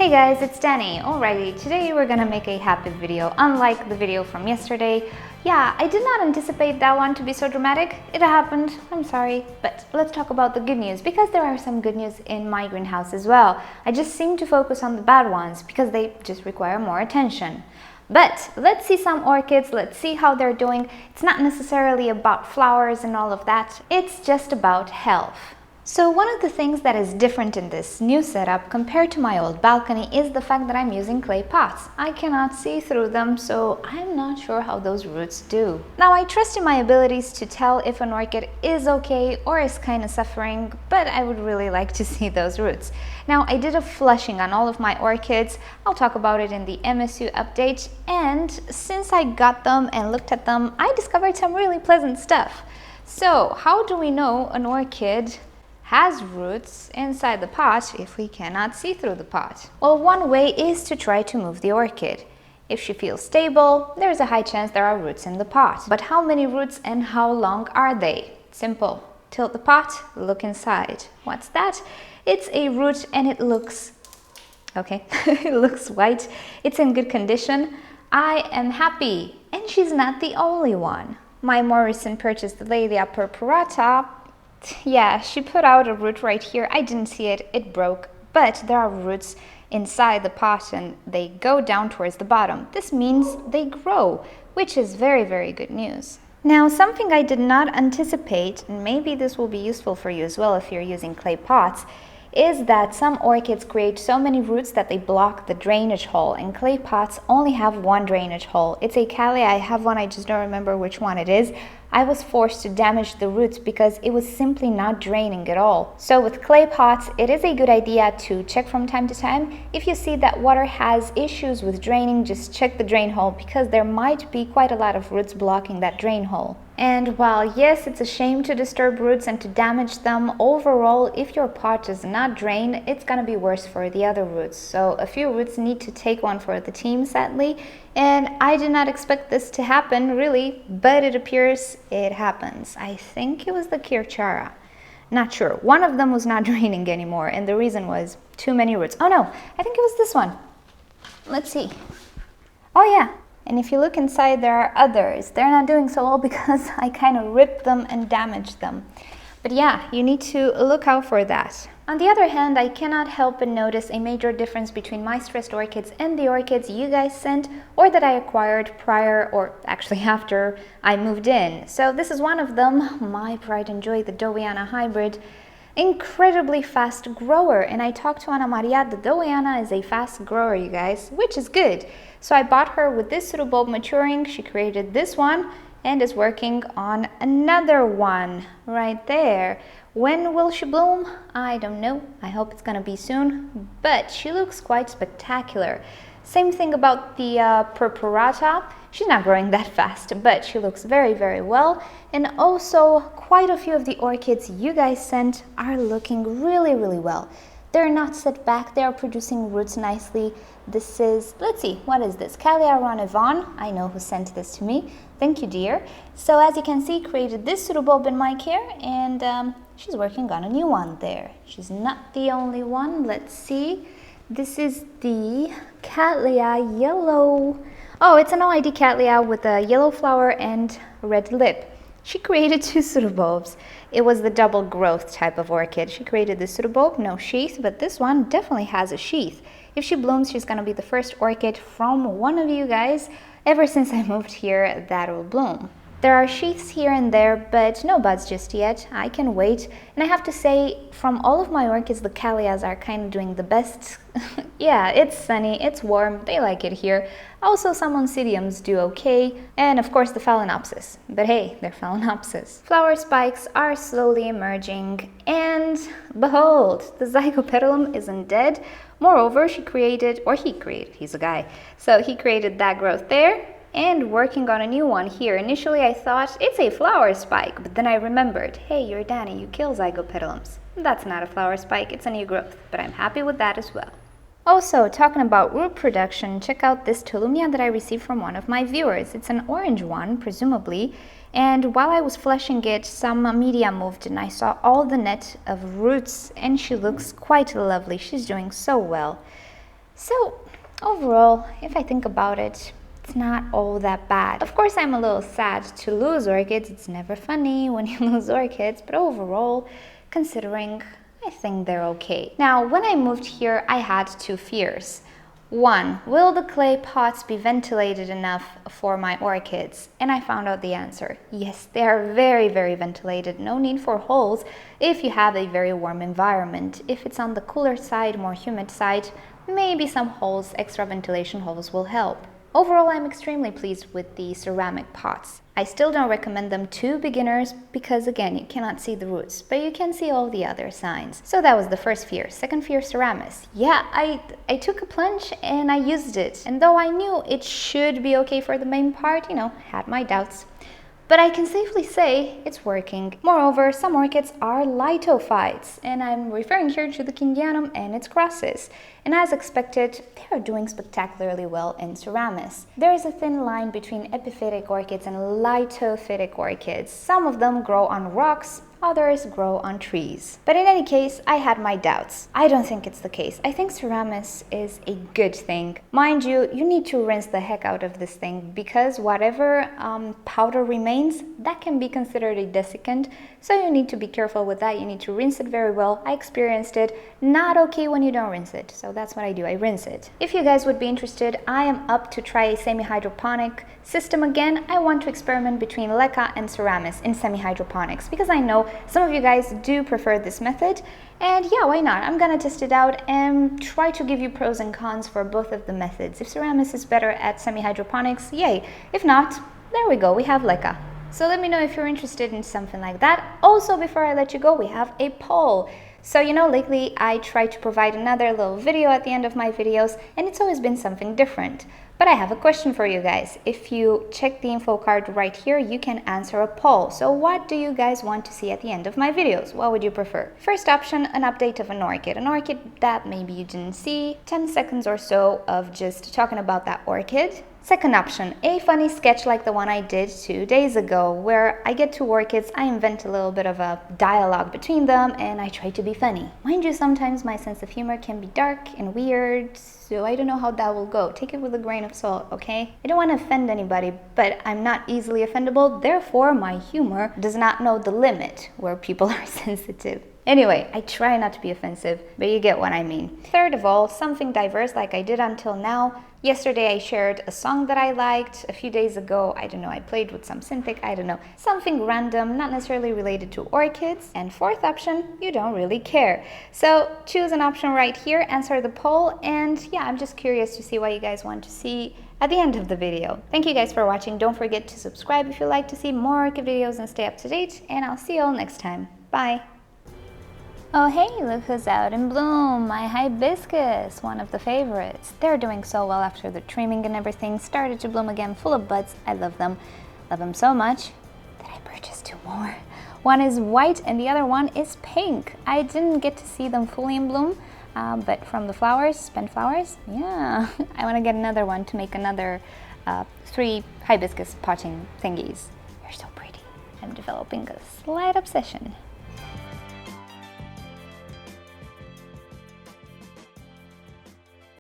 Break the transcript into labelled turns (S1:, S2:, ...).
S1: Hey guys, it's Danny. Alrighty, today we're gonna make a happy video, unlike the video from yesterday. Yeah, I did not anticipate that one to be so dramatic. It happened, I'm sorry. But let's talk about the good news, because there are some good news in my greenhouse as well. I just seem to focus on the bad ones, because they just require more attention. But let's see some orchids, let's see how they're doing. It's not necessarily about flowers and all of that, it's just about health. So one of the things that is different in this new setup compared to my old balcony is the fact that I'm using clay pots. I cannot see through them, so I'm not sure how those roots do. Now I trust in my abilities to tell if an orchid is okay or is kind of suffering, but I would really like to see those roots. Now I did a flushing on all of my orchids. I'll talk about it in the MSU update, and since I got them and looked at them, I discovered some really pleasant stuff. So how do we know an orchid has roots inside the pot if we cannot see through the pot? Well, one way is to try to move the orchid. If she feels stable, there's a high chance there are roots in the pot. But how many roots and how long are they? Simple. Tilt the pot, look inside. What's that? It's a root and it looks, okay, it looks white. It's in good condition. I am happy. And she's not the only one. My more recent purchase, the leca purpurata, yeah, she put out a root right here. I didn't see it, it broke, but there are roots inside the pot and they go down towards the bottom. This means they grow, which is very, very good news. Now, something I did not anticipate, and maybe this will be useful for you as well if you're using clay pots, is that some orchids create so many roots that they block the drainage hole, and clay pots only have one drainage hole. It's a Cattleya. I have one, I just don't remember which one it is. I was forced to damage the roots because it was simply not draining at all. So with clay pots, it is a good idea to check from time to time. If you see that water has issues with draining, just check the drain hole, because there might be quite a lot of roots blocking that drain hole. And while yes, it's a shame to disturb roots and to damage them, overall, if your pot does not drain, it's gonna be worse for the other roots. So a few roots need to take one for the team, sadly. And I did not expect this to happen, really, but it appears it happens. I think it was the Kirchara. Not sure. One of them was not draining anymore, and the reason was too many roots. Oh no, I think it was this one. Let's see. Oh yeah. And if you look inside, there are others. They're not doing so well because I kind of ripped them and damaged them. But yeah, you need to look out for that. On the other hand, I cannot help but notice a major difference between my stressed orchids and the orchids you guys sent or that I acquired prior, or actually after I moved in. So this is one of them, my pride and joy, the Dowiana hybrid. Incredibly fast grower, and I talked to Ana Maria. The Dowiana is a fast grower, you guys, which is good. So I bought her with this pseudobulb maturing. She created this one and is working on another one right there. When will she bloom? I don't know. I hope it's gonna be soon, but she looks quite spectacular. Same thing about the purpurata. She's not growing that fast, but she looks very, very well. And also, quite a few of the orchids you guys sent are looking really, really well. They're not set back, they are producing roots nicely. This is, let's see, what is this? Cattleya Ronivon. I know who sent this to me. Thank you, dear. So as you can see, created this pseudobulb in my care, and she's working on a new one there. She's not the only one. Let's see. This is the Cattleya Yellow. Oh, it's an OID Cattleya with a yellow flower and red lip. She created two pseudobulbs. It was the double growth type of orchid. She created this pseudobulb, no sheath, but this one definitely has a sheath. If she blooms, she's gonna be the first orchid from one of you guys ever since I moved here that will bloom. There are sheaths here and there, but no buds just yet. I can wait. And I have to say, from all of my orchids, the Cattleyas are kind of doing the best. Yeah, it's sunny, it's warm, they like it here. Also, some oncidiums do okay. And of course, the Phalaenopsis. But hey, they're Phalaenopsis. Flower spikes are slowly emerging. And behold, the Zygopetalum isn't dead. Moreover, he created, he's a guy. So he created that growth there. And working on a new one here. Initially I thought it's a flower spike, but then I remembered, hey, you're Danny, you kill zygopetalums. That's not a flower spike, it's a new growth, but I'm happy with that as well. Also, talking about root production, check out this Tolumnia that I received from one of my viewers. It's an orange one, presumably, and while I was fleshing it, some media moved and I saw all the net of roots, and she looks quite lovely. She's doing so well. So overall, if I think about it, it's not all that bad. Of course, I'm a little sad to lose orchids. It's never funny when you lose orchids, but overall, considering, I think they're okay. Now, when I moved here, I had two fears. One, will the clay pots be ventilated enough for my orchids? And I found out the answer. Yes, they are very, very ventilated. No need for holes if you have a very warm environment. If it's on the cooler side, more humid side, maybe some holes, extra ventilation holes will help. Overall, I'm extremely pleased with the ceramic pots. I still don't recommend them to beginners because, again, you cannot see the roots, but you can see all the other signs. So that was the first fear. Second fear, seramis. Yeah, I took a plunge and I used it. And though I knew it should be okay for the main part, had my doubts. But I can safely say it's working. Moreover, some orchids are lithophytes, and I'm referring here to the Kingianum and its crosses. And as expected, they are doing spectacularly well in seramis. There is a thin line between epiphytic orchids and lithophytic orchids. Some of them grow on rocks, others grow on trees. But in any case, I had my doubts. I don't think it's the case. I think seramis is a good thing. Mind you, you need to rinse the heck out of this thing because whatever powder remains, that can be considered a desiccant. So you need to be careful with that. You need to rinse it very well. I experienced it. Not okay when you don't rinse it. So that's what I do. I rinse it. If you guys would be interested, I am up to try a semi-hydroponic system again. I want to experiment between leca and seramis in semi-hydroponics because I know some of you guys do prefer this method, and yeah, why not? I'm gonna test it out and try to give you pros and cons for both of the methods. If seramis is better at semi-hydroponics, yay. If not, there we go, we have leca. So let me know if you're interested in something like that. Also, before I let you go, we have a poll. So, lately I try to provide another little video at the end of my videos, and it's always been something different. But I have a question for you guys. If you check the info card right here, you can answer a poll. So what do you guys want to see at the end of my videos? What would you prefer? First option, an update of an orchid that maybe you didn't see, 10 seconds or so of just talking about that orchid. Second option, a funny sketch like the one I did 2 days ago, where I get two orchids, I invent a little bit of a dialogue between them, and I try to be funny. Mind you, sometimes my sense of humor can be dark and weird, so I don't know how that will go. Take it with a grain of salt, okay? I don't want to offend anybody, but I'm not easily offendable, therefore my humor does not know the limit where people are sensitive. Anyway, I try not to be offensive, but you get what I mean. Third of all, something diverse like I did until now. Yesterday I shared a song that I liked. A few days ago, I don't know, I played with some synthic, I don't know. Something random, not necessarily related to orchids. And fourth option, you don't really care. So choose an option right here, answer the poll, and yeah, I'm just curious to see what you guys want to see at the end of the video. Thank you guys for watching. Don't forget to subscribe if you like to see more orchid videos and stay up to date, and I'll see you all next time. Bye! Oh hey, look who's out in bloom, my hibiscus, one of the favorites. They're doing so well after the trimming and everything, started to bloom again, full of buds. I love them so much that I purchased two more. One is white and the other one is pink. I didn't get to see them fully in bloom, but from the flowers, spent flowers, yeah. I want to get another one to make another 3 hibiscus potting thingies. They're so pretty. I'm developing a slight obsession.